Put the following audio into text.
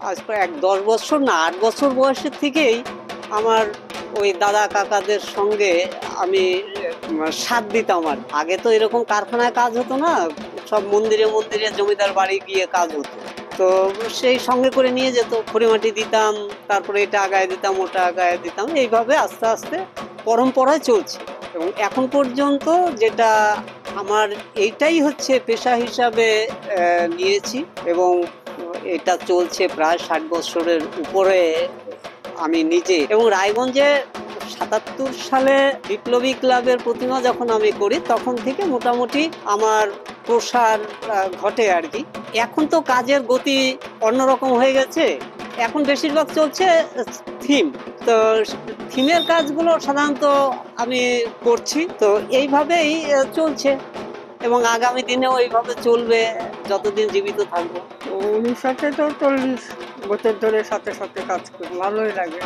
আজ প্রায় ১-১০ বছর না ৮ বছর বয়সের থেকেই আমার ওই দাদা কাকাদের সঙ্গে আমি সাথ দিতাম। আর আগে তো এরকম কারখানায় কাজ হতো না, সব মন্দিরে মন্দিরে জমিদার বাড়ি গিয়ে কাজ হতো। তো সেই সঙ্গে করে নিয়ে যেত, খড়িমাটি দিতাম, তারপরে এটা আগায় দিতাম, ওটা আগায় দিতাম, এইভাবে আস্তে আস্তে পরম্পরায় চলছে। এবং এখন পর্যন্ত যেটা আমার এইটাই হচ্ছে পেশা হিসাবে নিয়েছি, এবং এটা চলছে প্রায় ৬০ বছরের উপরে আমি নিজে। এবং রায়গঞ্জে ৭৭ সালে বিপ্লবী ক্লাবের প্রতিমা যখন আমি করি তখন থেকে মোটামুটি আমার প্রসার ঘটে আর কি। এখন তো কাজের গতি অন্যরকম হয়ে গেছে, এখন বেশিরভাগ চলছে থিম। তো থিমের কাজগুলো সাধারণত আমি করছি, তো এইভাবেই চলছে এবং আগামী দিনেও এইভাবে চলবে যতদিন জীবিত থাকবো। ১৯৪৪ বছর ধরে সাথে সাথে কাজ করি, ভালোই লাগে।